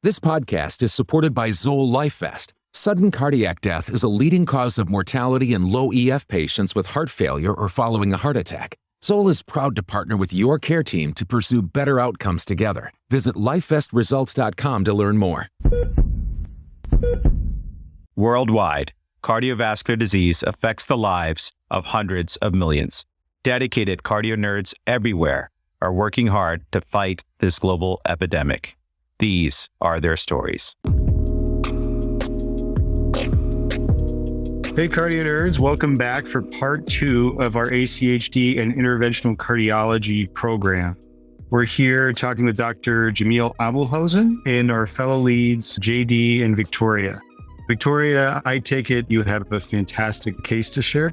This podcast is supported by Zoll LifeVest. Sudden cardiac death is a leading cause of mortality in low EF patients with heart failure or following a heart attack. Zoll is proud to partner with your care team to pursue better outcomes together. Visit lifevestresults.com to learn more. Worldwide, cardiovascular disease affects the lives of hundreds of millions. Dedicated CardioNerds everywhere are working hard to fight this global epidemic. These are their stories. Hey, CardioNerds, welcome back for part 2 of our ACHD and Interventional Cardiology program. We're here talking with Dr. Jamil Aboulhosn and our fellow leads, JD and Victoria. Victoria, I take it you have a fantastic case to share?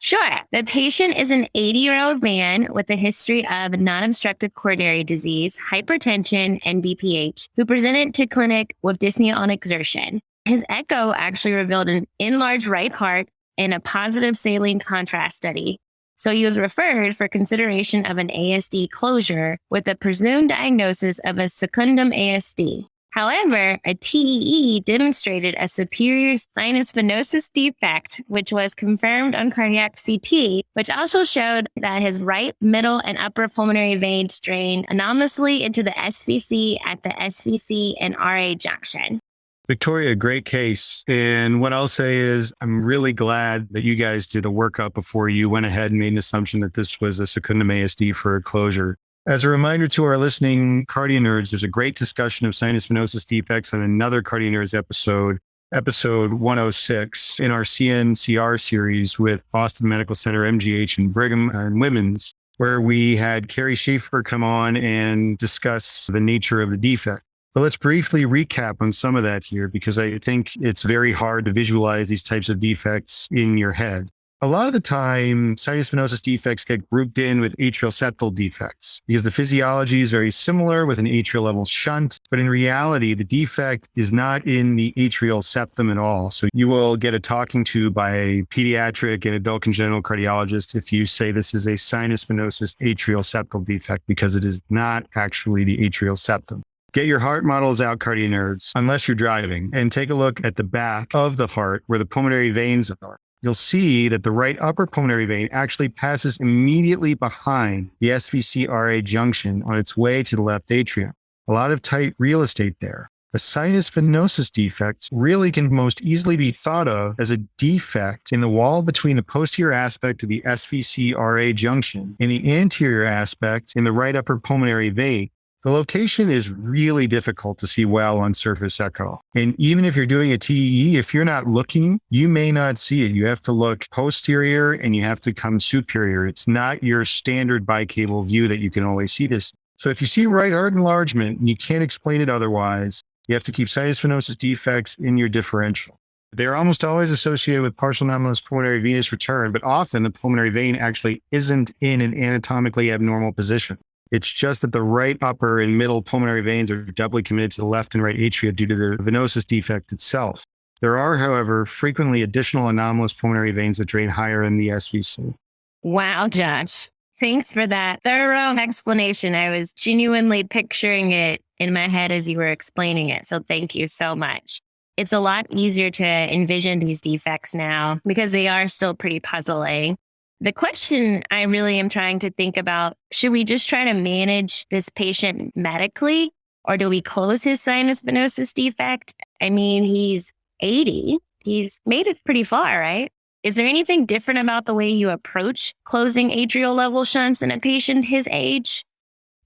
Sure. The patient is an 80-year-old man with a history of non-obstructive coronary disease, hypertension, and BPH, who presented to clinic with dyspnea on exertion. His echo actually revealed an enlarged right heart in a positive saline contrast study. So he was referred for consideration of an ASD closure with a presumed diagnosis of a secundum ASD. However, a TEE demonstrated a superior sinus venosus defect, which was confirmed on cardiac CT, which also showed that his right, middle, and upper pulmonary veins drained anomalously into the SVC at the SVC and RA junction. Victoria, great case. And what I'll say is I'm really glad that you guys did a workup before you went ahead and made an assumption that this was a secundum ASD for a closure. As a reminder to our listening CardioNerds, there's a great discussion of sinus venosus defects on another CardioNerds episode 106 in our CNCR series with Boston Medical Center, MGH, and Brigham and Women's, where we had Carrie Schaefer come on and discuss the nature of the defect. But let's briefly recap on some of that here, because I think it's very hard to visualize these types of defects in your head. A lot of the time, sinus venosus defects get grouped in with atrial septal defects because the physiology is very similar with an atrial level shunt. But in reality, the defect is not in the atrial septum at all. So you will get a talking to by a pediatric and adult congenital cardiologist if you say this is a sinus venosus atrial septal defect, because it is not actually the atrial septum. Get your heart models out, CardioNerds, unless you're driving, and take a look at the back of the heart where the pulmonary veins are. You'll see that the right upper pulmonary vein actually passes immediately behind the SVC-RA junction on its way to the left atrium. A lot of tight real estate there. The sinus venosus defect really can most easily be thought of as a defect in the wall between the posterior aspect of the SVC-RA junction and the anterior aspect in the right upper pulmonary vein. The location is really difficult to see well on surface echo. And even if you're doing a TEE, if you're not looking, you may not see it. You have to look posterior and you have to come superior. It's not your standard bicable view that you can always see this. So if you see right heart enlargement and you can't explain it otherwise, you have to keep sinus venosus defects in your differential. They're almost always associated with partial anomalous pulmonary venous return, but often the pulmonary vein actually isn't in an anatomically abnormal position. It's just that the right upper and middle pulmonary veins are doubly committed to the left and right atria due to the venosus defect itself. There are, however, frequently additional anomalous pulmonary veins that drain higher in the SVC. Wow, Josh. Thanks for that thorough explanation. I was genuinely picturing it in my head as you were explaining it. So thank you so much. It's a lot easier to envision these defects now because they are still pretty puzzling. The question I really am trying to think about, should we just try to manage this patient medically, or do we close his sinus venosus defect? I mean, he's 80. He's made it pretty far, right? Is there anything different about the way you approach closing atrial level shunts in a patient his age?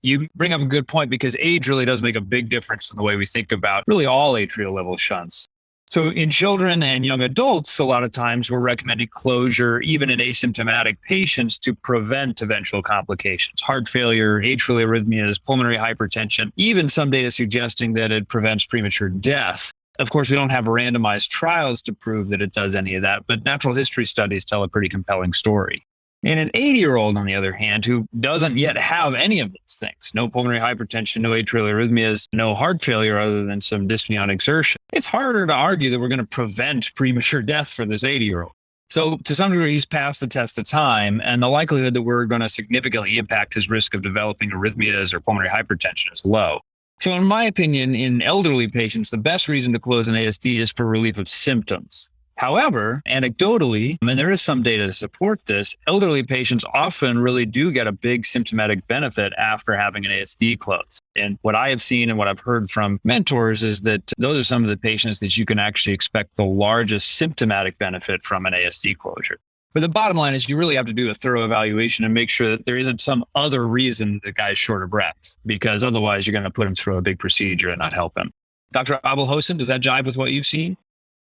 You bring up a good point, because age really does make a big difference in the way we think about really all atrial level shunts. So in children and young adults, a lot of times we're recommending closure, even in asymptomatic patients, to prevent eventual complications, heart failure, atrial arrhythmias, pulmonary hypertension, even some data suggesting that it prevents premature death. Of course, we don't have randomized trials to prove that it does any of that, but natural history studies tell a pretty compelling story. And an 80-year-old, on the other hand, who doesn't yet have any of these things, no pulmonary hypertension, no atrial arrhythmias, no heart failure other than some dyspnea on exertion, it's harder to argue that we're going to prevent premature death for this 80-year-old. So to some degree, he's passed the test of time, and the likelihood that we're going to significantly impact his risk of developing arrhythmias or pulmonary hypertension is low. So in my opinion, in elderly patients, the best reason to close an ASD is for relief of symptoms. However, anecdotally, and there is some data to support this, elderly patients often really do get a big symptomatic benefit after having an ASD closed. And what I have seen and what I've heard from mentors is that those are some of the patients that you can actually expect the largest symptomatic benefit from an ASD closure. But the bottom line is you really have to do a thorough evaluation and make sure that there isn't some other reason the guy's short of breath, because otherwise you're going to put him through a big procedure and not help him. Dr. Aboulhosn, does that jive with what you've seen?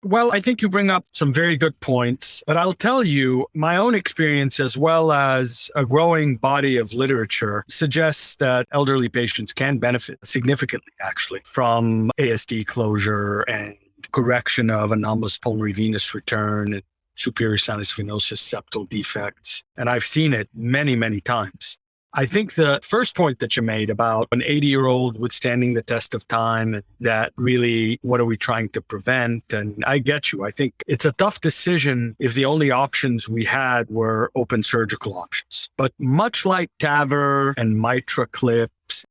Well, I think you bring up some very good points, but I'll tell you my own experience as well as a growing body of literature suggests that elderly patients can benefit significantly, actually, from ASD closure and correction of anomalous pulmonary venous return and superior sinus venosus septal defects. And I've seen it many, many times. I think the first point that you made about an 80-year-old withstanding the test of time, that really, what are we trying to prevent? And I get you. I think it's a tough decision if the only options we had were open surgical options. But much like TAVR and mitra clips,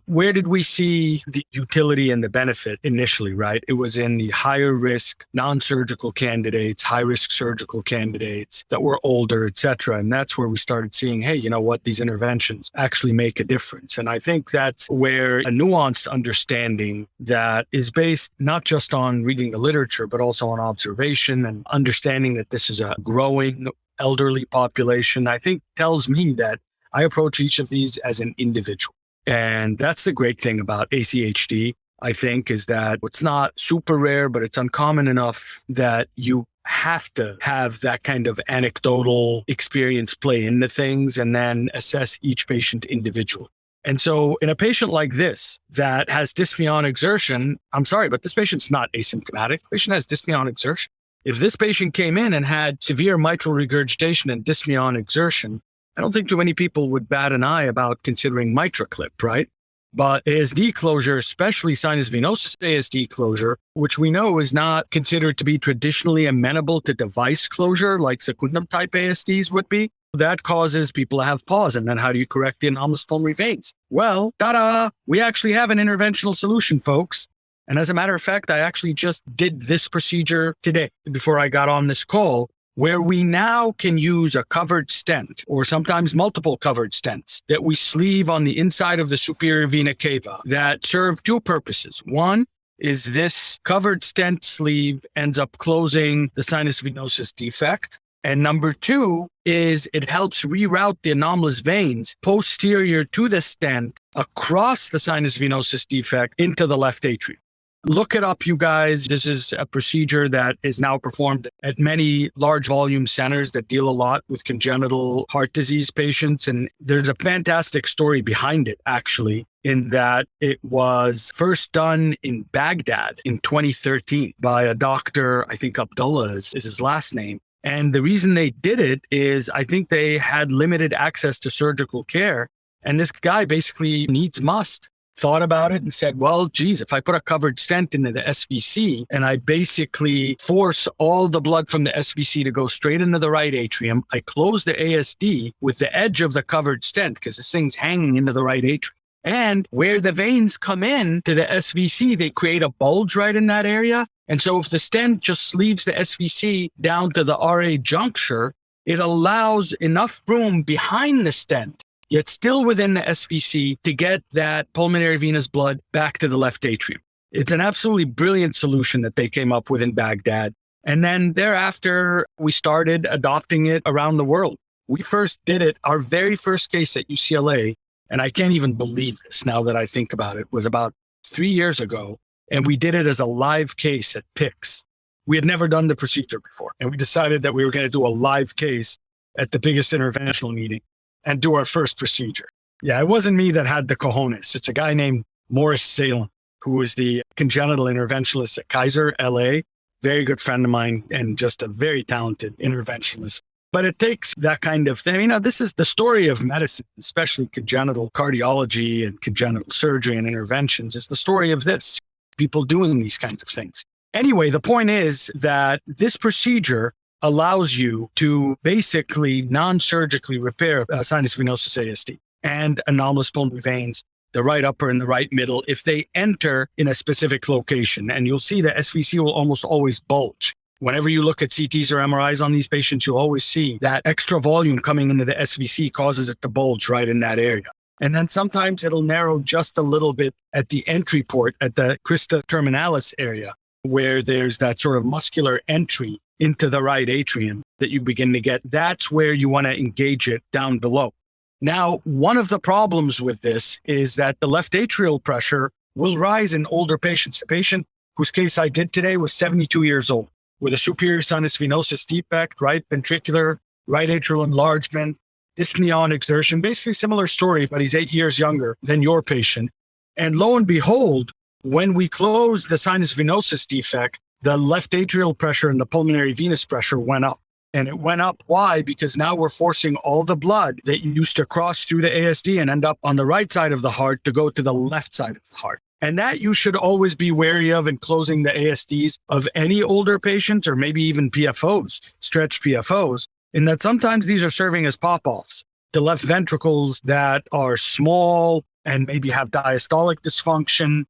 where did we see the utility and the benefit initially, right? It was in the higher risk, non-surgical candidates, high risk surgical candidates that were older, et cetera. And that's where we started seeing, hey, you know what, these interventions actually make a difference. And I think that's where a nuanced understanding that is based not just on reading the literature, but also on observation and understanding that this is a growing elderly population, I think tells me that I approach each of these as an individual. And that's the great thing about ACHD, I think, is that it's not super rare, but it's uncommon enough that you have to have that kind of anecdotal experience play into things and then assess each patient individually. And so in a patient like this that has dyspnea on exertion, I'm sorry, but this patient's not asymptomatic. The patient has dyspnea on exertion. If this patient came in and had severe mitral regurgitation and dyspnea on exertion, I don't think too many people would bat an eye about considering mitra clip, right? But ASD closure, especially sinus venosus ASD closure, which we know is not considered to be traditionally amenable to device closure like secundum type ASDs would be, that causes people to have pause. And then how do you correct the anomalous pulmonary veins? Well, ta-da! We actually have an interventional solution, folks. And as a matter of fact, I actually just did this procedure today before I got on this call, where we now can use a covered stent or sometimes multiple covered stents that we sleeve on the inside of the superior vena cava that serve two purposes. One is this covered stent sleeve ends up closing the sinus venosus defect. And number two is it helps reroute the anomalous veins posterior to the stent across the sinus venosus defect into the left atrium. Look it up, you guys. This is a procedure that is now performed at many large volume centers that deal a lot with congenital heart disease patients. And there's a fantastic story behind it, actually, in that it was first done in Baghdad in 2013 by a doctor, I think Abdullah is his last name. And the reason they did it is I think they had limited access to surgical care. And this guy basically must thought about it and said, well, geez, if I put a covered stent into the SVC and I basically force all the blood from the SVC to go straight into the right atrium, I close the ASD with the edge of the covered stent because this thing's hanging into the right atrium. And where the veins come in to the SVC, they create a bulge right in that area. And so if the stent just sleeves the SVC down to the RA juncture, it allows enough room behind the stent, yet still within the SVC, to get that pulmonary venous blood back to the left atrium. It's an absolutely brilliant solution that they came up with in Baghdad. And then thereafter, we started adopting it around the world. We first did it, our very first case at UCLA, and I can't even believe this now that I think about it, was about 3 years ago. And we did it as a live case at PICS. We had never done the procedure before. And we decided that we were going to do a live case at the biggest interventional meeting and do our first procedure. Yeah, it wasn't me that had the cojones. It's a guy named Morris Salem, who was the congenital interventionalist at Kaiser, LA. Very good friend of mine and just a very talented interventionalist. But it takes that kind of thing. This is the story of medicine, especially congenital cardiology and congenital surgery and interventions. It's the story of this, people doing these kinds of things. Anyway, the point is that this procedure allows you to basically non-surgically repair sinus venosus ASD and anomalous pulmonary veins the right upper and the right middle, if they enter in a specific location. And you'll see the SVC will almost always bulge. Whenever you look at CTs or MRIs on these patients, you'll always see that extra volume coming into the SVC causes it to bulge right in that area. And then sometimes it'll narrow just a little bit at the entry port, at the crista terminalis area, where there's that sort of muscular entry into the right atrium that you begin to get. That's where you want to engage it down below. Now, one of the problems with this is that the left atrial pressure will rise in older patients. The patient whose case I did today was 72 years old with a superior sinus venosus defect, right ventricular, right atrial enlargement, dyspnea on exertion, basically similar story, but he's 8 years younger than your patient. And lo and behold, when we closed the sinus venosus defect, the left atrial pressure and the pulmonary venous pressure went up. And it went up. Why? Because now we're forcing all the blood that used to cross through the ASD and end up on the right side of the heart to go to the left side of the heart. And that you should always be wary of in closing the ASDs of any older patients or maybe even PFOs, stretched PFOs, in that sometimes these are serving as pop-offs to left ventricles that are small and maybe have diastolic dysfunction.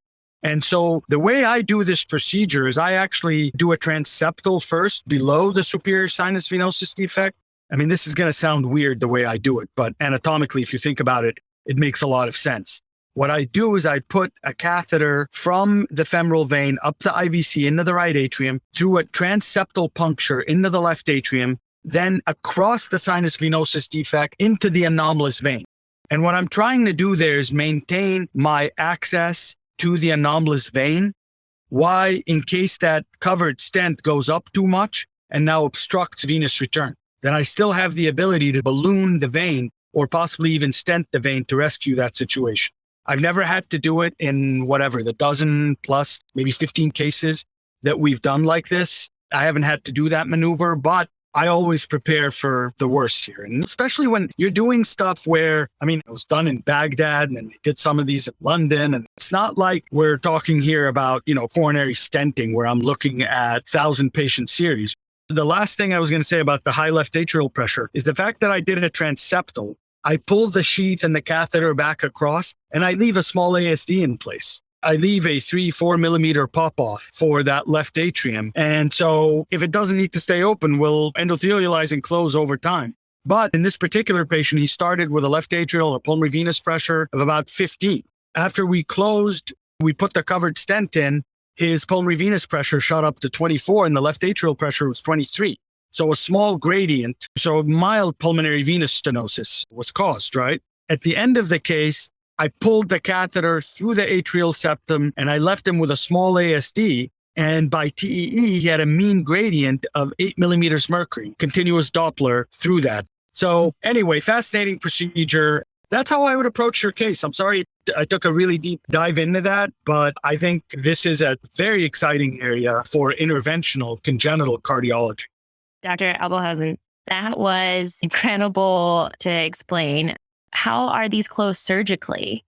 And so the way I do this procedure is I actually do a transeptal first below the superior sinus venosus defect. I mean, this is going to sound weird the way I do it, but anatomically, if you think about it, it makes a lot of sense. What I do is I put a catheter from the femoral vein up the IVC into the right atrium through a transeptal puncture into the left atrium, then across the sinus venosus defect into the anomalous vein. And what I'm trying to do there is maintain my access to the anomalous vein. Why? In case that covered stent goes up too much and now obstructs venous return, then I still have the ability to balloon the vein or possibly even stent the vein to rescue that situation. I've never had to do it in the dozen plus, maybe 15 cases that we've done like this. I haven't had to do that maneuver, but I always prepare for the worst here. And especially when you're doing stuff where, it was done in Baghdad and then they did some of these in London. And it's not like we're talking here about, coronary stenting where I'm looking at 1,000 patient series. The last thing I was going to say about the high left atrial pressure is the fact that I did a transeptal. I pull the sheath and the catheter back across and I leave a small ASD in place. I leave a 3-4 millimeter pop-off for that left atrium. And so if it doesn't need to stay open, we'll endothelialize and close over time. But in this particular patient, he started with a left atrial, a pulmonary venous pressure of about 15. After we closed, we put the covered stent in, his pulmonary venous pressure shot up to 24 and the left atrial pressure was 23. So a small gradient, so mild pulmonary venous stenosis was caused, right? At the end of the case, I pulled the catheter through the atrial septum and I left him with a small ASD. And by TEE, he had a mean gradient of 8 millimeters mercury, continuous Doppler through that. So anyway, fascinating procedure. That's how I would approach your case. I'm sorry I took a really deep dive into that, but I think this is a very exciting area for interventional congenital cardiology. Dr. Aboulhosn, that was incredible to explain. How are these closed surgically?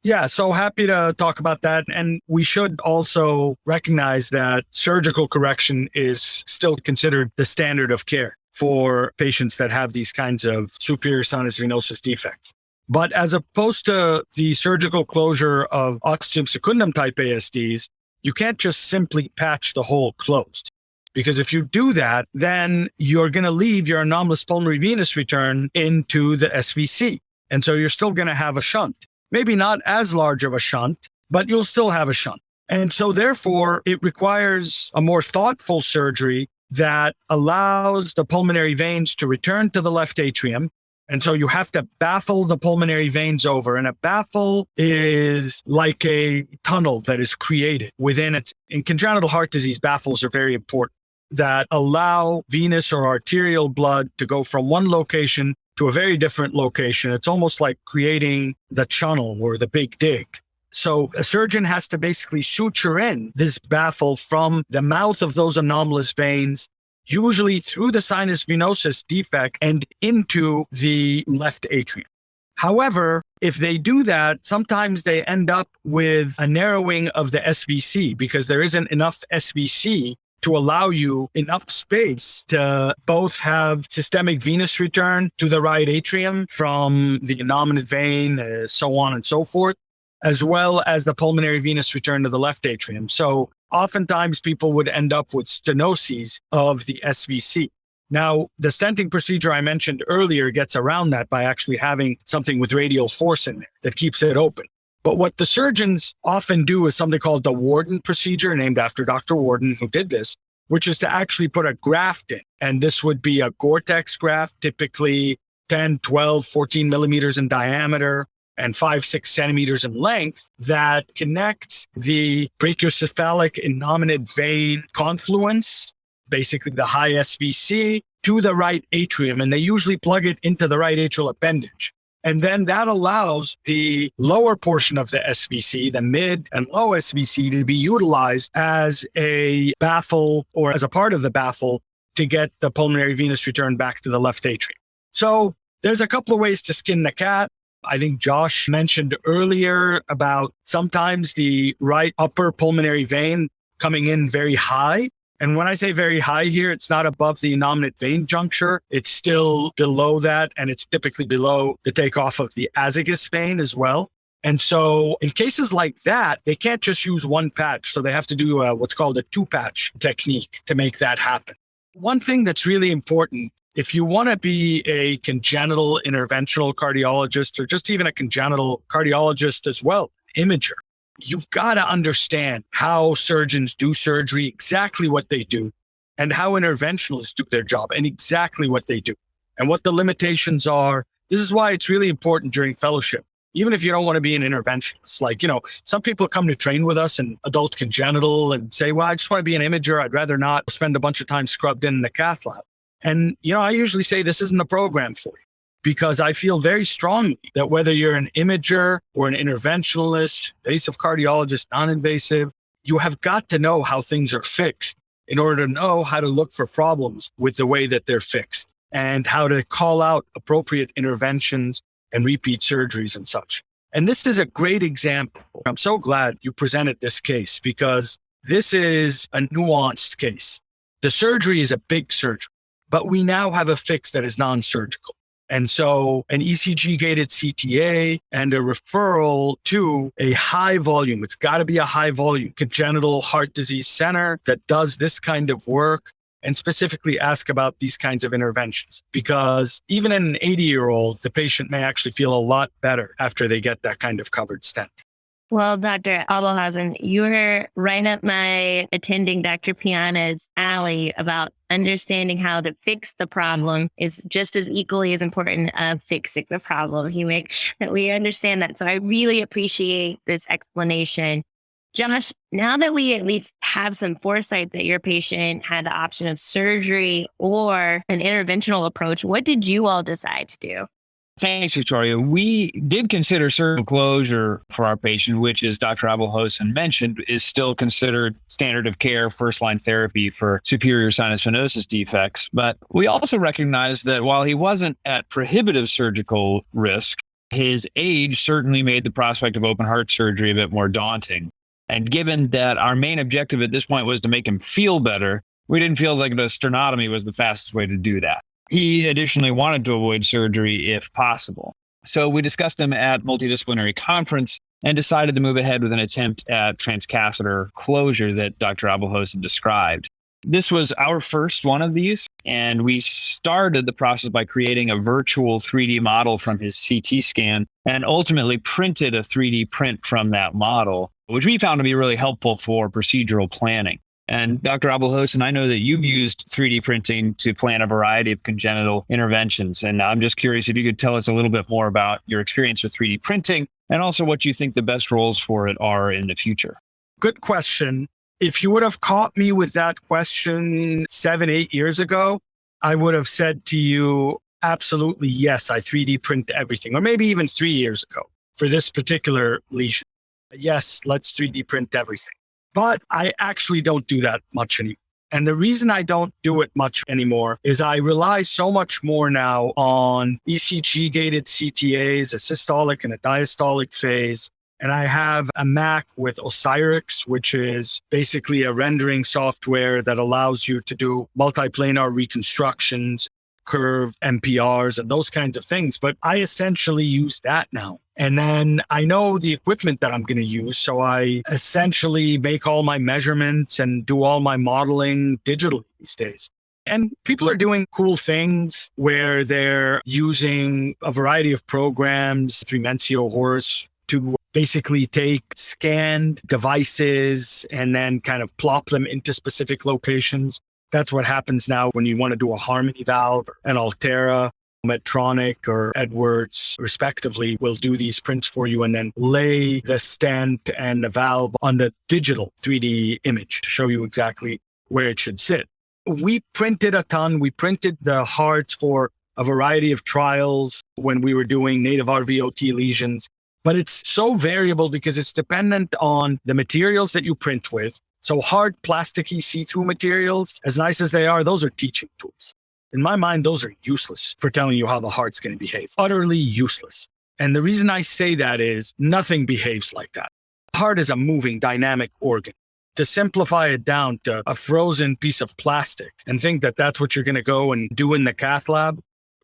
Yeah, so happy to talk about that. And we should also recognize that surgical correction is still considered the standard of care for patients that have these kinds of superior sinus venosus defects. But as opposed to the surgical closure of oxygen secundum type ASDs, you can't just simply patch the hole closed. Because if you do that, then you're going to leave your anomalous pulmonary venous return into the SVC. And so you're still going to have a shunt. Maybe not as large of a shunt, but you'll still have a shunt. And so therefore, it requires a more thoughtful surgery that allows the pulmonary veins to return to the left atrium. And so you have to baffle the pulmonary veins over. And a baffle is like a tunnel that is created within it. In congenital heart disease, baffles are very important that allow venous or arterial blood to go from one location to a very different location. It's almost like creating the channel or the big dig. So a surgeon has to basically suture in this baffle from the mouth of those anomalous veins, usually through the sinus venosus defect and into the left atrium. However, if they do that, sometimes they end up with a narrowing of the SVC because there isn't enough SVC to allow you enough space to both have systemic venous return to the right atrium from the innominate vein, so on and so forth. as well as the pulmonary venous return to the left atrium. So oftentimes people would end up with stenoses of the SVC. Now, the stenting procedure I mentioned earlier gets around that by actually having something with radial force in there that keeps it open. But what the surgeons often do is something called the Warden procedure, named after Dr. Warden, who did this, which is to actually put a graft in. And this would be a Gore-Tex graft, typically 10, 12, 14 millimeters in diameter and 5-6 centimeters in length, that connects the brachiocephalic innominate vein confluence, basically the high SVC, to the right atrium. And they usually plug it into the right atrial appendage. And then that allows the lower portion of the SVC, the mid and low SVC, to be utilized as a baffle or as a part of the baffle to get the pulmonary venous return back to the left atrium. So there's a couple of ways to skin the cat. I think Josh mentioned earlier about sometimes the right upper pulmonary vein coming in very high. And when I say very high here, it's not above the innominate vein juncture. It's still below that, and it's typically below the takeoff of the azygous vein as well. And so in cases like that, they can't just use one patch. So they have to do what's called a two-patch technique to make that happen. One thing that's really important, if you want to be a congenital interventional cardiologist, or just even a congenital cardiologist as well, imager, you've got to understand how surgeons do surgery, exactly what they do, and how interventionalists do their job and exactly what they do and what the limitations are. This is why it's really important during fellowship, even if you don't want to be an interventionist. Like, some people come to train with us in adult congenital and say, well, I just want to be an imager. I'd rather not spend a bunch of time scrubbed in the cath lab. And, I usually say this isn't a program for you, because I feel very strongly that whether you're an imager or an interventionalist, invasive cardiologist, non-invasive, you have got to know how things are fixed in order to know how to look for problems with the way that they're fixed and how to call out appropriate interventions and repeat surgeries and such. And this is a great example. I'm so glad you presented this case, because this is a nuanced case. The surgery is a big surgery, but we now have a fix that is non-surgical. And so an ECG-gated CTA and a referral to a high volume, it's got to be a high volume congenital heart disease center that does this kind of work and specifically ask about these kinds of interventions. Because even in an 80-year-old, the patient may actually feel a lot better after they get that kind of covered stent. Well, Dr. Aboulhosn, you're right up my attending Dr. Piana's alley about understanding how to fix the problem is just as equally as important of fixing the problem. He makes sure that we understand that. So I really appreciate this explanation. Josh, now that we at least have some foresight that your patient had the option of surgery or an interventional approach, what did you all decide to do? Thanks, Victoria. We did consider surgical closure for our patient, which, as Dr. Aboulhosn mentioned, is still considered standard of care first-line therapy for superior sinus venosus defects. But we also recognize that while he wasn't at prohibitive surgical risk, his age certainly made the prospect of open heart surgery a bit more daunting. And given that our main objective at this point was to make him feel better, we didn't feel like the sternotomy was the fastest way to do that. He additionally wanted to avoid surgery if possible. So we discussed him at multidisciplinary conference and decided to move ahead with an attempt at transcatheter closure that Dr. Aboulhosn described. This was our first one of these, and we started the process by creating a virtual 3D model from his CT scan and ultimately printed a 3D print from that model, which we found to be really helpful for procedural planning. And Dr. Aboulhosn, I know that you've used 3D printing to plan a variety of congenital interventions. And I'm just curious if you could tell us a little bit more about your experience with 3D printing and also what you think the best roles for it are in the future. Good question. If you would have caught me with that question 7-8 years ago, I would have said to you, absolutely, yes, I 3D print everything. Or maybe even 3 years ago for this particular lesion. Yes, let's 3D print everything. But I actually don't do that much anymore. And the reason I don't do it much anymore is I rely so much more now on ECG-gated CTAs, a systolic and a diastolic phase. And I have a Mac with Osirix, which is basically a rendering software that allows you to do multiplanar reconstructions, curve MPRs, and those kinds of things. But I essentially use that now. And then I know the equipment that I'm going to use. So I essentially make all my measurements and do all my modeling digitally these days. And people are doing cool things where they're using a variety of programs, Mencio Horse, to basically take scanned devices and then kind of plop them into specific locations. That's what happens now when you want to do a Harmony valve, an Altera, Medtronic or Edwards, respectively, will do these prints for you and then lay the stent and the valve on the digital 3D image to show you exactly where it should sit. We printed a ton. We printed the hearts for a variety of trials when we were doing native RVOT lesions. But it's so variable because it's dependent on the materials that you print with. So hard, plasticky, see-through materials, as nice as they are, those are teaching tools. In my mind, those are useless for telling you how the heart's going to behave. Utterly useless. And the reason I say that is nothing behaves like that. The heart is a moving, dynamic organ. To simplify it down to a frozen piece of plastic and think that that's what you're going to go and do in the cath lab,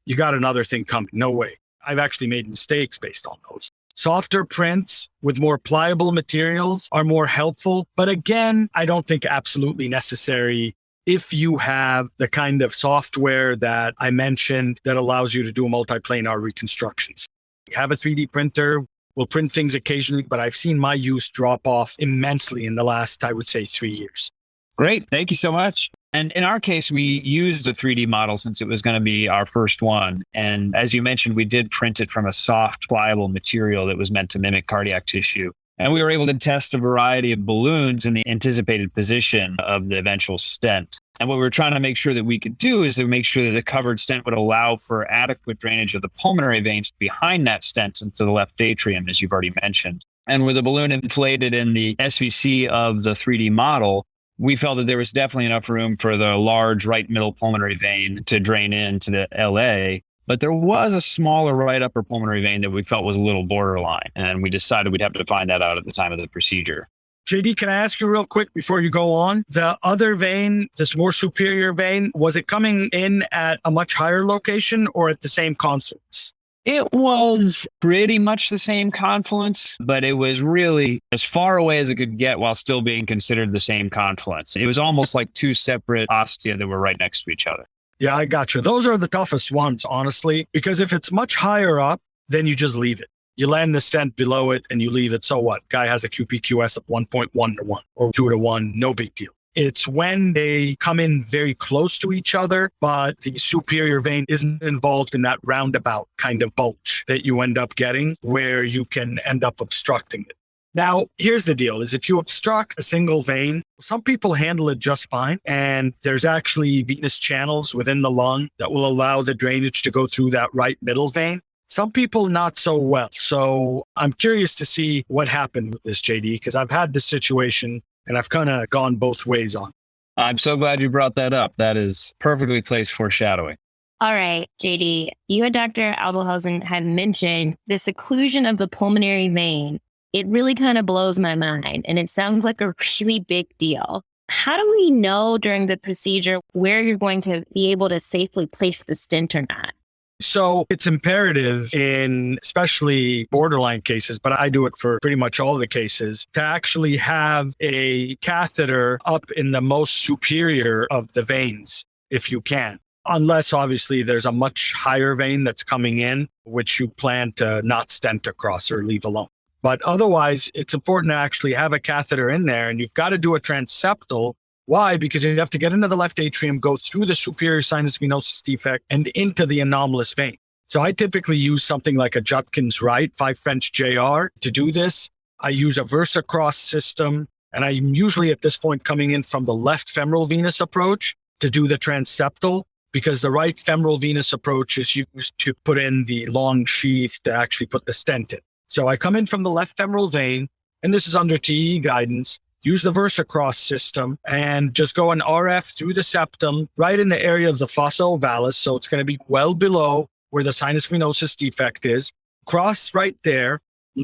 you got another thing coming. No way. I've actually made mistakes based on those. Softer prints with more pliable materials are more helpful. But again, I don't think absolutely necessary if you have the kind of software that I mentioned that allows you to do multiplanar reconstructions. You have a 3D printer, we'll print things occasionally, but I've seen my use drop off immensely in the last, I would say, 3 years. Great. Thank you so much. And in our case, we used a 3D model since it was going to be our first one. And as you mentioned, we did print it from a soft, pliable material that was meant to mimic cardiac tissue. And we were able to test a variety of balloons in the anticipated position of the eventual stent. And what we were trying to make sure that we could do is to make sure that the covered stent would allow for adequate drainage of the pulmonary veins behind that stent into the left atrium, as you've already mentioned. And with the balloon inflated in the SVC of the 3D model, we felt that there was definitely enough room for the large right middle pulmonary vein to drain into the LA. But there was a smaller right upper pulmonary vein that we felt was a little borderline. And we decided we'd have to find that out at the time of the procedure. JD, can I ask you real quick before you go on? The other vein, this more superior vein, was it coming in at a much higher location or at the same confluence? It was pretty much the same confluence, but it was really as far away as it could get while still being considered the same confluence. It was almost like two separate ostia that were right next to each other. Yeah, I got you. Those are the toughest ones, honestly, because if it's much higher up, then you just leave it. You land the stent below it and you leave it. So what? Guy has a QPQS of 1.1 to 1 or 2 to 1. No big deal. It's when they come in very close to each other, but the superior vein isn't involved in that roundabout kind of bulge that you end up getting where you can end up obstructing it. Now, here's the deal is if you obstruct a single vein, some people handle it just fine. And there's actually venous channels within the lung that will allow the drainage to go through that right middle vein. Some people not so well. So I'm curious to see what happened with this, JD, because I've had this situation and I've kind of gone both ways on. I'm so glad you brought that up. That is perfectly placed foreshadowing. All right, JD, you and Dr. Aboulhosn had mentioned this occlusion of the pulmonary vein. It really kind of blows my mind, and it sounds like a really big deal. How do we know during the procedure where you're going to be able to safely place the stent or not? So it's imperative in especially borderline cases, but I do it for pretty much all the cases, to actually have a catheter up in the most superior of the veins, if you can. Unless obviously there's a much higher vein that's coming in, which you plan to not stent across or leave alone. But otherwise, it's important to actually have a catheter in there, and you've got to do a transeptal. Why? Because you have to get into the left atrium, go through the superior sinus venosus defect and into the anomalous vein. So I typically use something like a Judkins Wright 5 French JR to do this. I use a VersaCross system, and I'm usually at this point coming in from the left femoral venous approach to do the transeptal, because the right femoral venous approach is used to put in the long sheath to actually put the stent in. So I come in from the left femoral vein, and this is under TE guidance. Use the VersaCross system and just go an RF through the septum, right in the area of the fossa ovalis. So it's going to be well below where the sinus venosus defect is. Cross right there,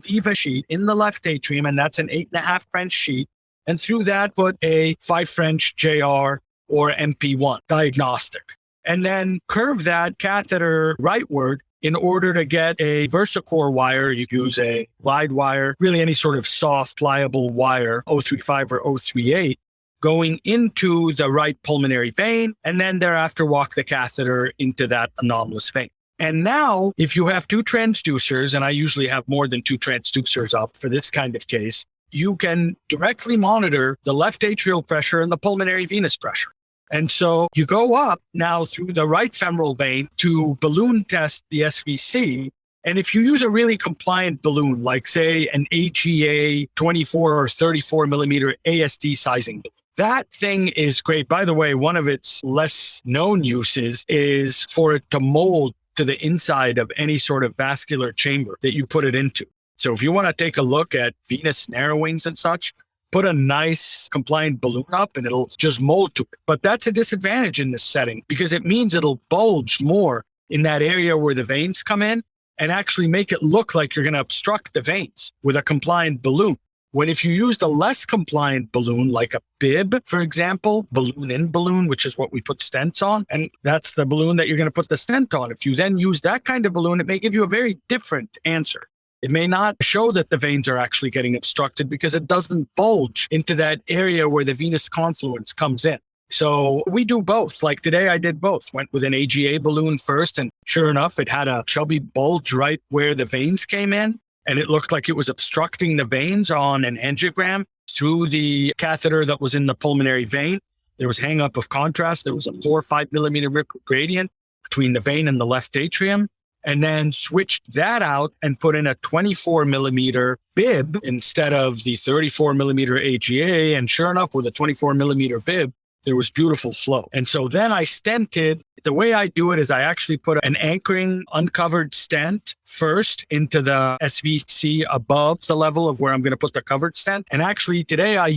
leave a sheet in the left atrium, and that's an 8.5 French sheet. And through that, put a 5 French JR or MP1 diagnostic. And then curve that catheter rightward In order to get a VersaCore wire, you use a glide wire, really any sort of soft, pliable wire, 035 or 038, going into the right pulmonary vein, and then thereafter walk the catheter into that anomalous vein. And now, if you have two transducers, and I usually have more than two transducers up for this kind of case, you can directly monitor the left atrial pressure and the pulmonary venous pressure. And so you go up now through the right femoral vein to balloon test the SVC. And if you use a really compliant balloon, like say an AGA 24 or 34 millimeter ASD sizing, that thing is great. By the way, one of its less known uses is for it to mold to the inside of any sort of vascular chamber that you put it into. So if you want to take a look at venous narrowings and such, put a nice compliant balloon up and it'll just mold to it. But that's a disadvantage in this setting because it means it'll bulge more in that area where the veins come in and actually make it look like you're going to obstruct the veins with a compliant balloon. When if you used a less compliant balloon, like a bib, for example, balloon in balloon, which is what we put stents on, and that's the balloon that you're going to put the stent on. If you then use that kind of balloon, it may give you a very different answer. It may not show that the veins are actually getting obstructed because it doesn't bulge into that area where the venous confluence comes in. So we do both. Like today I did both. Went with an AGA balloon first, and sure enough, it had a chubby bulge right where the veins came in. And it looked like it was obstructing the veins on an angiogram through the catheter that was in the pulmonary vein. There was hang up of contrast. There was a 4 or 5 millimeter ripple gradient between the vein and the left atrium. And then switched that out and put in a 24 millimeter bib instead of the 34 millimeter AGA. And sure enough, with a 24 millimeter bib, there was beautiful flow. And so then I stented. The way I do it is I actually put an anchoring uncovered stent first into the SVC above the level of where I'm going to put the covered stent. And actually today I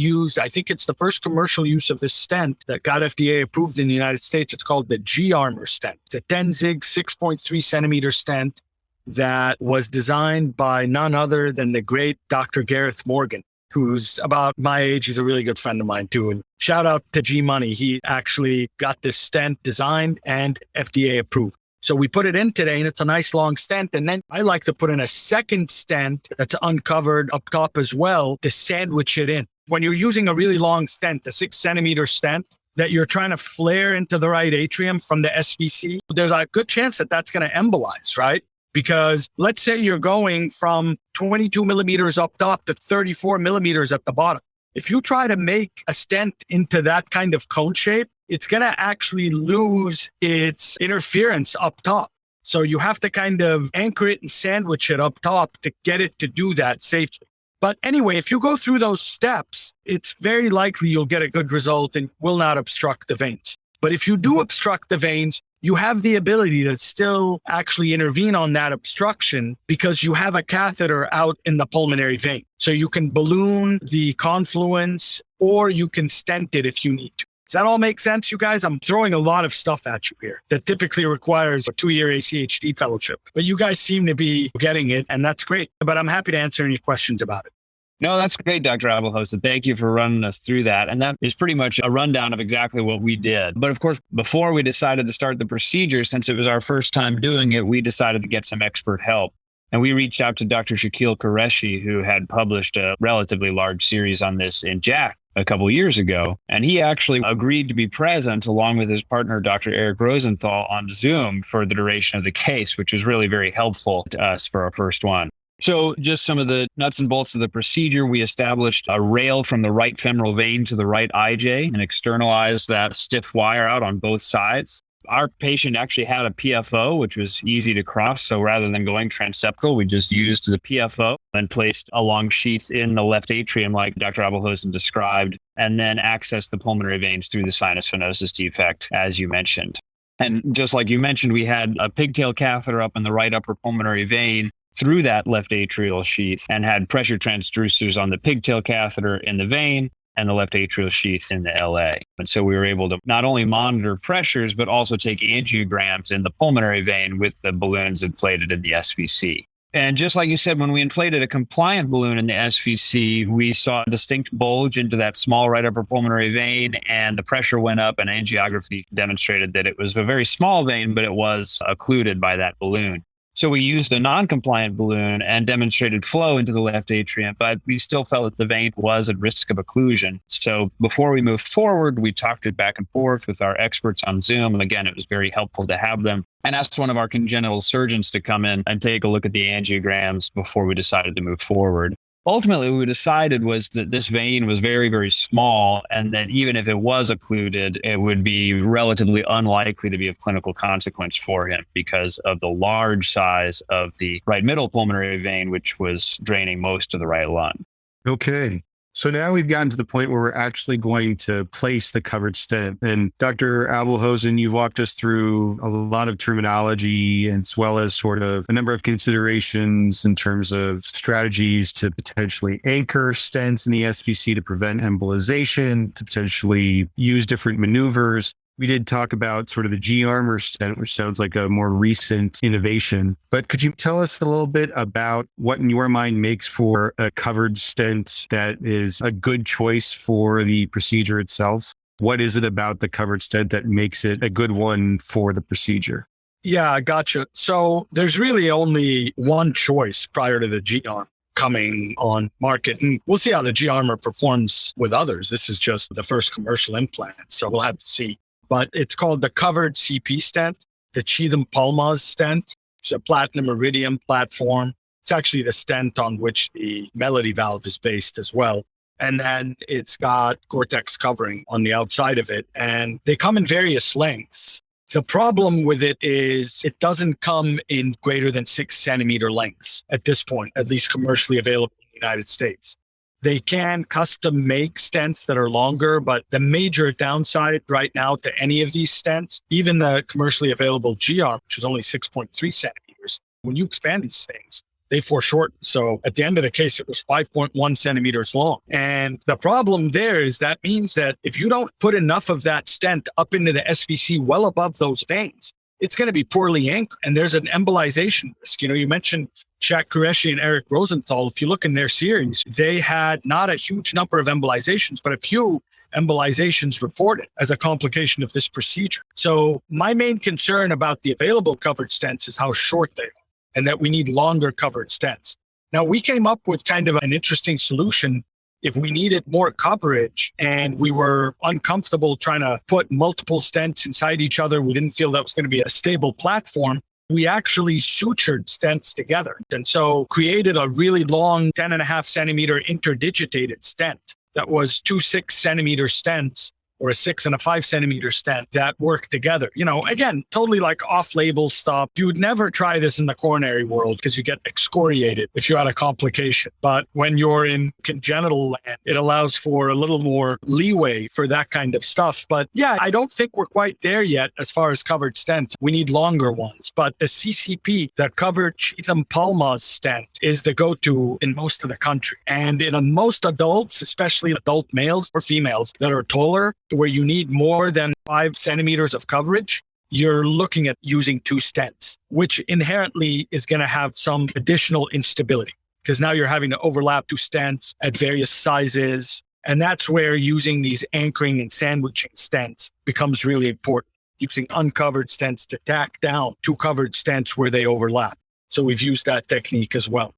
think it's the first commercial use of this stent that got FDA approved in the United States. It's called the G-Armor stent. It's a 10-zig 6.3 centimeter stent that was designed by none other than the great Dr. Gareth Morgan, who's about my age. He's a really good friend of mine too. And shout out to G Money. He actually got this stent designed and FDA approved. So we put it in today and it's a nice long stent. And then I like to put in a second stent that's uncovered up top as well to sandwich it in. When you're using a really long stent, a 6 centimeter stent that you're trying to flare into the right atrium from the SVC, there's a good chance that that's going to embolize, right? Because let's say you're going from 22 millimeters up top to 34 millimeters at the bottom. If you try to make a stent into that kind of cone shape, it's going to actually lose its interference up top. So you have to kind of anchor it and sandwich it up top to get it to do that safely. But anyway, if you go through those steps, it's very likely you'll get a good result and will not obstruct the veins. But if you do obstruct the veins, you have the ability to still actually intervene on that obstruction because you have a catheter out in the pulmonary vein. So you can balloon the confluence or you can stent it if you need to. Does that all make sense, you guys? I'm throwing a lot of stuff at you here that typically requires a 2-year ACHD fellowship. But you guys seem to be getting it, and that's great. But I'm happy to answer any questions about it. No, that's great, Dr. Aboulhosn. Thank you for running us through that. And that is pretty much a rundown of exactly what we did. But of course, before we decided to start the procedure, since it was our first time doing it, we decided to get some expert help. And we reached out to Dr. Shakil Qureshi, who had published a relatively large series on this in JACC a couple of years ago. And he actually agreed to be present along with his partner, Dr. Eric Rosenthal, on Zoom for the duration of the case, which was really very helpful to us for our first one. So just some of the nuts and bolts of the procedure, we established a rail from the right femoral vein to the right IJ and externalized that stiff wire out on both sides. Our patient actually had a PFO, which was easy to cross. So rather than going transeptal, we just used the PFO and placed a long sheath in the left atrium like Dr. Aboulhosn described, and then accessed the pulmonary veins through the sinus venosus defect, as you mentioned. And just like you mentioned, we had a pigtail catheter up in the right upper pulmonary vein through that left atrial sheath and had pressure transducers on the pigtail catheter in the vein and the left atrial sheath in the LA. And so we were able to not only monitor pressures, but also take angiograms in the pulmonary vein with the balloons inflated in the SVC. And just like you said, when we inflated a compliant balloon in the SVC, we saw a distinct bulge into that small right upper pulmonary vein, and the pressure went up, and angiography demonstrated that it was a very small vein, but it was occluded by that balloon. So we used a non-compliant balloon and demonstrated flow into the left atrium, but we still felt that the vein was at risk of occlusion. So before we moved forward, we talked it back and forth with our experts on Zoom. And again, it was very helpful to have them, and asked one of our congenital surgeons to come in and take a look at the angiograms before we decided to move forward. Ultimately, what we decided was that this vein was very, very small, and that even if it was occluded, it would be relatively unlikely to be of clinical consequence for him because of the large size of the right middle pulmonary vein, which was draining most of the right lung. Okay. So now we've gotten to the point where we're actually going to place the covered stent. And Dr. Aboulhosn, you've walked us through a lot of terminology as well as sort of a number of considerations in terms of strategies to potentially anchor stents in the SVC to prevent embolization, to potentially use different maneuvers. We did talk about sort of the G-armor stent, which sounds like a more recent innovation. But could you tell us a little bit about what in your mind makes for a covered stent that is a good choice for the procedure itself? What is it about the covered stent that makes it a good one for the procedure? Yeah, gotcha. So there's really only one choice prior to the G-arm coming on market. And we'll see how the G-armor performs with others. This is just the first commercial implant, so we'll have to see. But it's called the covered CP stent, the Cheatham Palmaz stent. It's a platinum iridium platform. It's actually the stent on which the Melody valve is based as well. And then it's got Gore-Tex covering on the outside of it. And they come in various lengths. The problem with it is it doesn't come in greater than 6 centimeter lengths at this point, at least commercially available in the United States. They can custom make stents that are longer, but the major downside right now to any of these stents, even the commercially available G-arm, which is only 6.3 centimeters, when you expand these things, they foreshorten. So at the end of the case, it was 5.1 centimeters long. And the problem there is that means that if you don't put enough of that stent up into the SVC well above those veins, it's going to be poorly anchored. And there's an embolization risk. You know, you mentioned Jack Qureshi and Eric Rosenthal. If you look in their series, they had not a huge number of embolizations, but a few embolizations reported as a complication of this procedure. So my main concern about the available covered stents is how short they are and that we need longer covered stents. Now, we came up with kind of an interesting solution. If we needed more coverage and we were uncomfortable trying to put multiple stents inside each other, we didn't feel that was going to be a stable platform, we actually sutured stents together. And so created a really long 10.5 centimeter interdigitated stent that was 2 6 centimeter stents or a 6 and a 5 centimeter stent that work together. You know, again, totally like off-label stuff. You would never try this in the coronary world because you get excoriated if you had a complication. But when you're in congenital land, it allows for a little more leeway for that kind of stuff. But yeah, I don't think we're quite there yet as far as covered stents. We need longer ones. But the CCP, the covered Cheatham Palmaz stent, is the go-to in most of the country. And in most adults, especially adult males or females that are taller, where you need more than 5 centimeters of coverage, you're looking at using 2 stents, which inherently is going to have some additional instability because now you're having to overlap 2 stents at various sizes. And that's where using these anchoring and sandwiching stents becomes really important, using uncovered stents to tack down 2 covered stents where they overlap. So we've used that technique as well.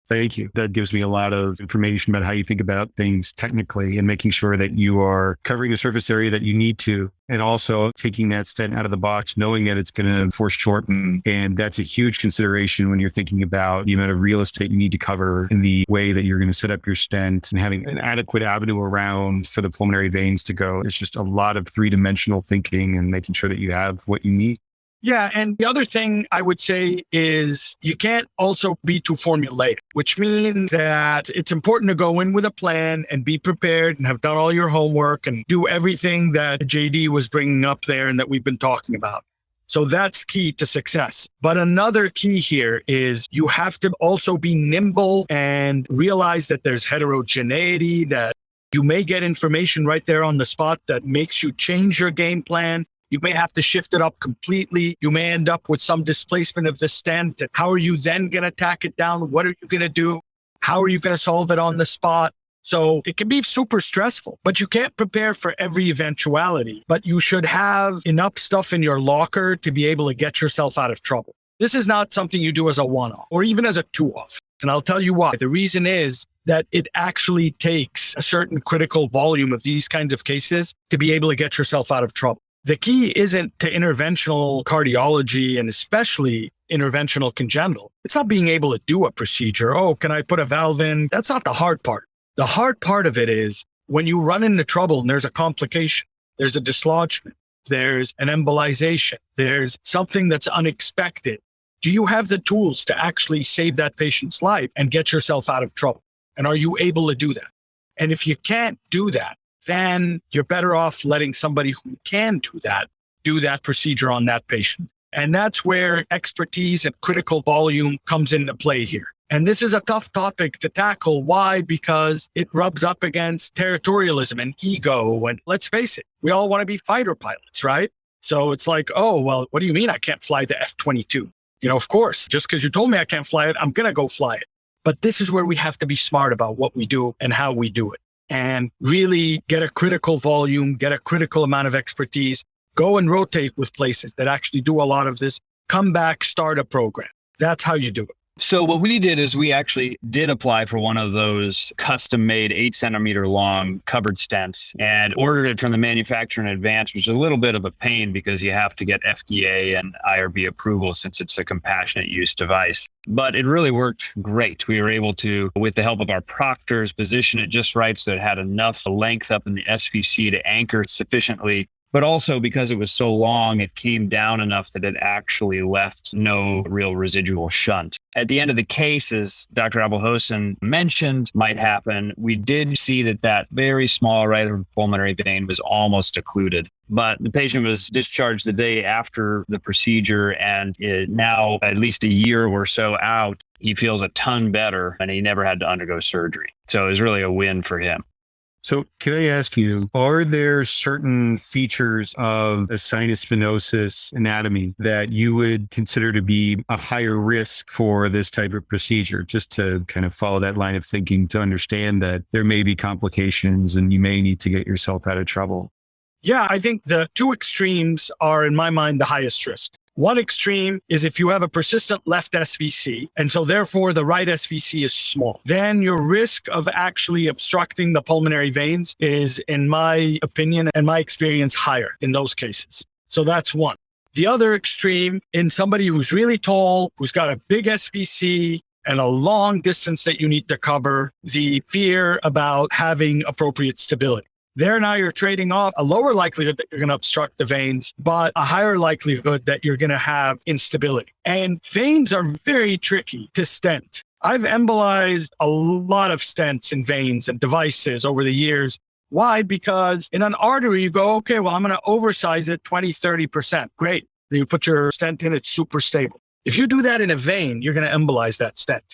Thank you. That gives me a lot of information about how you think about things technically and making sure that you are covering the surface area that you need to, and also taking that stent out of the box, knowing that it's going to foreshorten. And that's a huge consideration when you're thinking about the amount of real estate you need to cover in the way that you're going to set up your stent and having an adequate avenue around for the pulmonary veins to go. It's just a lot of 3-dimensional thinking and making sure that you have what you need. Yeah. And the other thing I would say is you can't also be too formulaic, which means that it's important to go in with a plan and be prepared and have done all your homework and do everything that JD was bringing up there and that we've been talking about. So that's key to success. But another key here is you have to also be nimble and realize that there's heterogeneity, that you may get information right there on the spot that makes you change your game plan. You may have to shift it up completely. You may end up with some displacement of the stent. How are you then going to tack it down? What are you going to do? How are you going to solve it on the spot? So it can be super stressful, but you can't prepare for every eventuality. But you should have enough stuff in your locker to be able to get yourself out of trouble. This is not something you do as a one-off or even as a two-off. And I'll tell you why. The reason is that it actually takes a certain critical volume of these kinds of cases to be able to get yourself out of trouble. The key isn't to interventional cardiology and especially interventional congenital. It's not being able to do a procedure. Oh, can I put a valve in? That's not the hard part. The hard part of it is when you run into trouble and there's a complication, there's a dislodgement, there's an embolization, there's something that's unexpected. Do you have the tools to actually save that patient's life and get yourself out of trouble? And are you able to do that? And if you can't do that, then you're better off letting somebody who can do that procedure on that patient. And that's where expertise and critical volume comes into play here. And this is a tough topic to tackle. Why? Because it rubs up against territorialism and ego. And let's face it, we all want to be fighter pilots, right? So it's like, oh, well, what do you mean I can't fly the F-22? Of course, just because you told me I can't fly it, I'm going to go fly it. But this is where we have to be smart about what we do and how we do it. And really get a critical volume, get a critical amount of expertise, go and rotate with places that actually do a lot of this, come back, start a program. That's how you do it. So what we did is we actually did apply for one of those custom-made 8-centimeter long covered stents and ordered it from the manufacturer in advance, which is a little bit of a pain because you have to get FDA and IRB approval since it's a compassionate use device. But it really worked great. We were able to, with the help of our proctors, position it just right so it had enough length up in the SVC to anchor sufficiently. But also because it was so long, it came down enough that it actually left no real residual shunt. At the end of the case, as Dr. Aboulhosn mentioned might happen, we did see that very small right pulmonary vein was almost occluded. But the patient was discharged the day after the procedure, and now at least a year or so out, he feels a ton better and he never had to undergo surgery. So it was really a win for him. So can I ask you, are there certain features of a sinus venosus anatomy that you would consider to be a higher risk for this type of procedure? Just to kind of follow that line of thinking to understand that there may be complications and you may need to get yourself out of trouble. Yeah, I think the two extremes are, in my mind, the highest risk. One extreme is if you have a persistent left SVC, and so therefore the right SVC is small, then your risk of actually obstructing the pulmonary veins is, in my opinion and my experience, higher in those cases. So that's one. The other extreme, in somebody who's really tall, who's got a big SVC and a long distance that you need to cover, the fear about having appropriate stability. There now you're trading off a lower likelihood that you're going to obstruct the veins, but a higher likelihood that you're going to have instability. And veins are very tricky to stent. I've embolized a lot of stents in veins and devices over the years. Why? Because in an artery, you go, okay, well, I'm going to oversize it 20, 30%. Great. Then you put your stent in, it's super stable. If you do that in a vein, you're going to embolize that stent.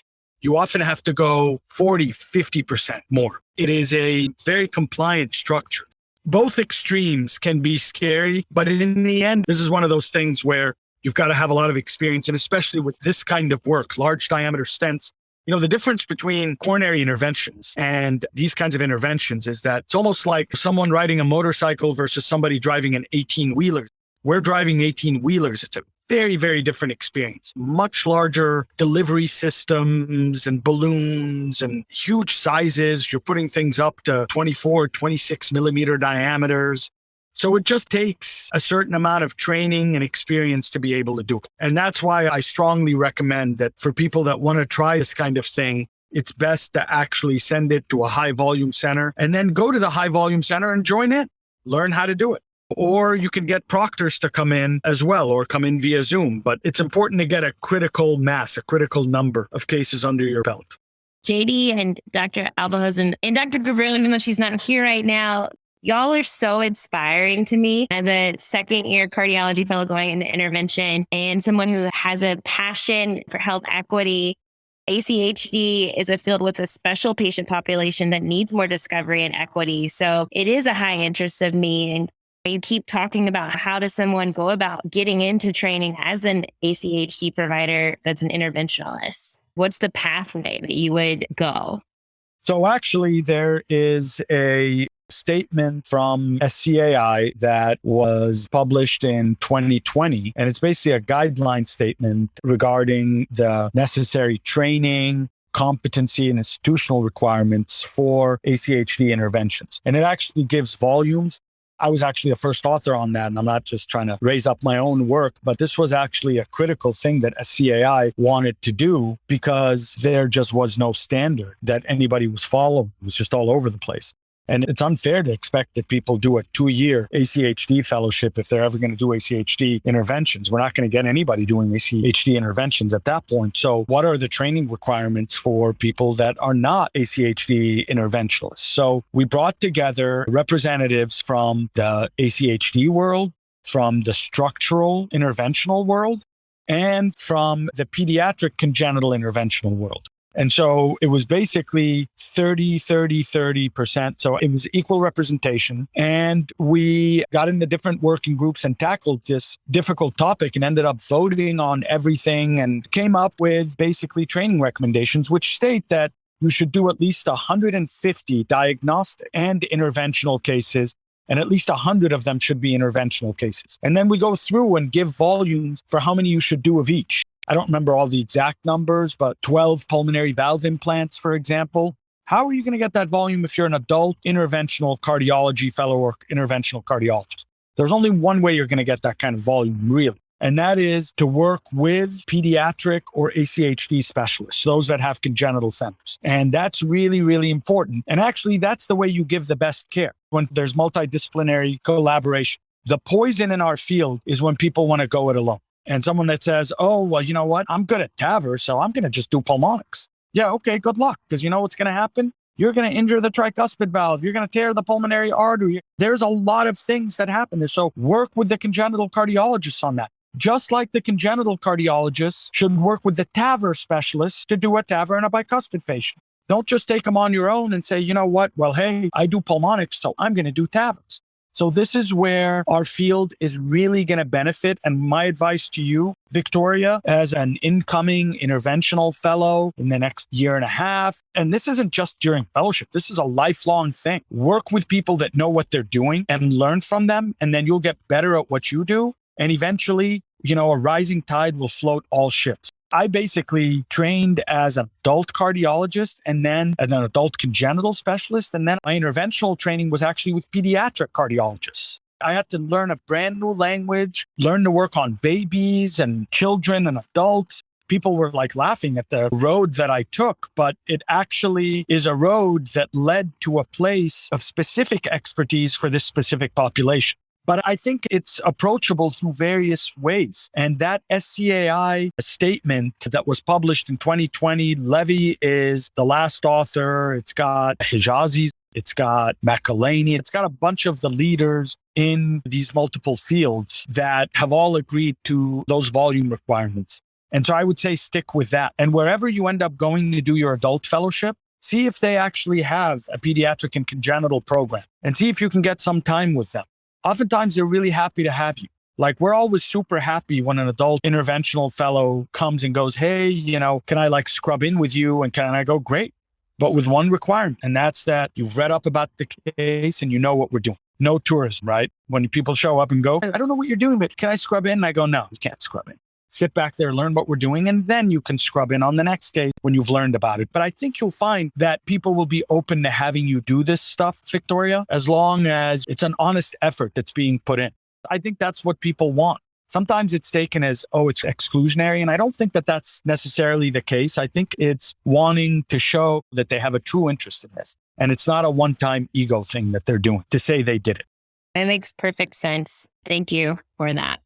You often have to go 40, 50% more. It is a very compliant structure. Both extremes can be scary, but in the end, this is one of those things where you've got to have a lot of experience, and especially with this kind of work, large diameter stents. The difference between coronary interventions and these kinds of interventions is that it's almost like someone riding a motorcycle versus somebody driving an 18-wheeler. We're driving 18-wheelers. It's a very, very different experience. Much larger delivery systems and balloons and huge sizes. You're putting things up to 24, 26 millimeter diameters. So it just takes a certain amount of training and experience to be able to do it. And that's why I strongly recommend that for people that want to try this kind of thing, it's best to actually send it to a high volume center and then go to the high volume center and join in, learn how to do it. Or you can get proctors to come in as well, or come in via Zoom. But it's important to get a critical mass, a critical number of cases under your belt. JD and Dr. Aboulhosn and Dr. Ghobrial, even though she's not here right now, y'all are so inspiring to me as a second-year cardiology fellow going into intervention and someone who has a passion for health equity. ACHD is a field with a special patient population that needs more discovery and equity. So it is a high interest of me. And you keep talking about how does someone go about getting into training as an ACHD provider that's an interventionalist? What's the pathway that you would go? So actually, there is a statement from SCAI that was published in 2020. And it's basically a guideline statement regarding the necessary training, competency, and institutional requirements for ACHD interventions. And it actually gives volumes. I was actually a first author on that, and I'm not just trying to raise up my own work, but this was actually a critical thing that SCAI wanted to do because there just was no standard that anybody was following. It was just all over the place. And it's unfair to expect that people do a 2-year ACHD fellowship if they're ever going to do ACHD interventions. We're not going to get anybody doing ACHD interventions at that point. So what are the training requirements for people that are not ACHD interventionalists? So we brought together representatives from the ACHD world, from the structural interventional world, and from the pediatric congenital interventional world. And so it was basically 30%. So it was equal representation. And we got into different working groups and tackled this difficult topic and ended up voting on everything and came up with basically training recommendations, which state that you should do at least 150 diagnostic and interventional cases, and at least 100 of them should be interventional cases. And then we go through and give volumes for how many you should do of each. I don't remember all the exact numbers, but 12 pulmonary valve implants, for example. How are you going to get that volume if you're an adult interventional cardiology fellow or interventional cardiologist? There's only one way you're going to get that kind of volume, really. And that is to work with pediatric or ACHD specialists, those that have congenital centers. And that's really, really important. And actually, that's the way you give the best care, when there's multidisciplinary collaboration. The poison in our field is when people want to go it alone. And someone that says, oh, well, you know what? I'm good at TAVR, so I'm going to just do pulmonics. Yeah, okay, good luck. Because you know what's going to happen? You're going to injure the tricuspid valve. You're going to tear the pulmonary artery. There's a lot of things that happen there. So work with the congenital cardiologists on that. Just like the congenital cardiologists should work with the TAVR specialists to do a TAVR in a bicuspid patient. Don't just take them on your own and say, you know what? Well, hey, I do pulmonics, so I'm going to do TAVRs. So this is where our field is really going to benefit. And my advice to you, Victoria, as an incoming interventional fellow in the next year and a half, and this isn't just during fellowship, this is a lifelong thing. Work with people that know what they're doing and learn from them, and then you'll get better at what you do. And eventually, a rising tide will float all ships. I basically trained as an adult cardiologist and then as an adult congenital specialist. And then my interventional training was actually with pediatric cardiologists. I had to learn a brand new language, learn to work on babies and children and adults. People were like laughing at the road that I took, but it actually is a road that led to a place of specific expertise for this specific population. But I think it's approachable through various ways. And that SCAI statement that was published in 2020, Levy is the last author. It's got Hijazi, it's got McElhaney, it's got a bunch of the leaders in these multiple fields that have all agreed to those volume requirements. And so I would say stick with that. And wherever you end up going to do your adult fellowship, see if they actually have a pediatric and congenital program and see if you can get some time with them. Oftentimes, they're really happy to have you. Like, we're always super happy when an adult interventional fellow comes and goes, hey, can I scrub in with you? And can I go, great. But with one requirement, and that's that you've read up about the case and you know what we're doing. No tourism, right? When people show up and go, I don't know what you're doing, but can I scrub in? And I go, no, you can't scrub in. Sit back there, learn what we're doing, and then you can scrub in on the next day when you've learned about it. But I think you'll find that people will be open to having you do this stuff, Victoria, as long as it's an honest effort that's being put in. I think that's what people want. Sometimes it's taken as, it's exclusionary. And I don't think that that's necessarily the case. I think it's wanting to show that they have a true interest in this. And it's not a one-time ego thing that they're doing to say they did it. That makes perfect sense. Thank you for that.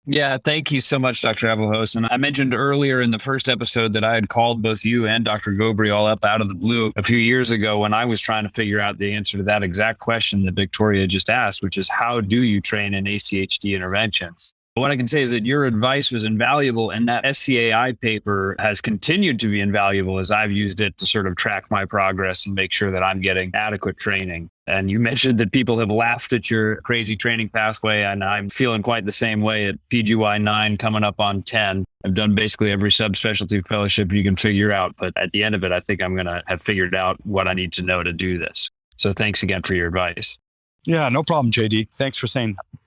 Yeah, thank you so much, Dr. Aboulhosn. I mentioned earlier in the first episode that I had called both you and Dr. Ghobrial up out of the blue a few years ago when I was trying to figure out the answer to that exact question that Victoria just asked, which is how do you train in ACHD interventions? What I can say is that your advice was invaluable, and that SCAI paper has continued to be invaluable as I've used it to sort of track my progress and make sure that I'm getting adequate training. And you mentioned that people have laughed at your crazy training pathway, and I'm feeling quite the same way at PGY 9 coming up on 10. I've done basically every subspecialty fellowship you can figure out, but at the end of it, I think I'm going to have figured out what I need to know to do this. So thanks again for your advice. Yeah, no problem, JD. Thanks for saying that.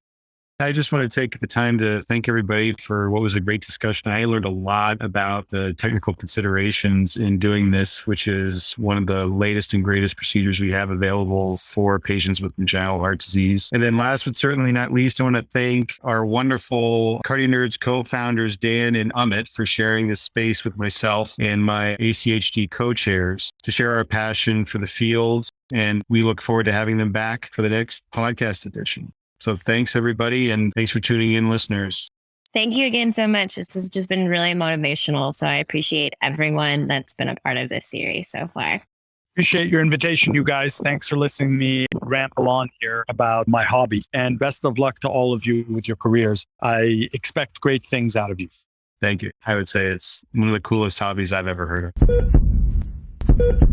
I just want to take the time to thank everybody for what was a great discussion. I learned a lot about the technical considerations in doing this, which is one of the latest and greatest procedures we have available for patients with congenital heart disease. And then last but certainly not least, I want to thank our wonderful CardioNerds co-founders, Dan and Amit, for sharing this space with myself and my ACHD co-chairs to share our passion for the field. And we look forward to having them back for the next podcast edition. So thanks, everybody, and thanks for tuning in, listeners. Thank you again so much. This has just been really motivational. So I appreciate everyone that's been a part of this series so far. Appreciate your invitation, you guys. Thanks for listening to me ramble on here about my hobby. And best of luck to all of you with your careers. I expect great things out of you. Thank you. I would say it's one of the coolest hobbies I've ever heard of.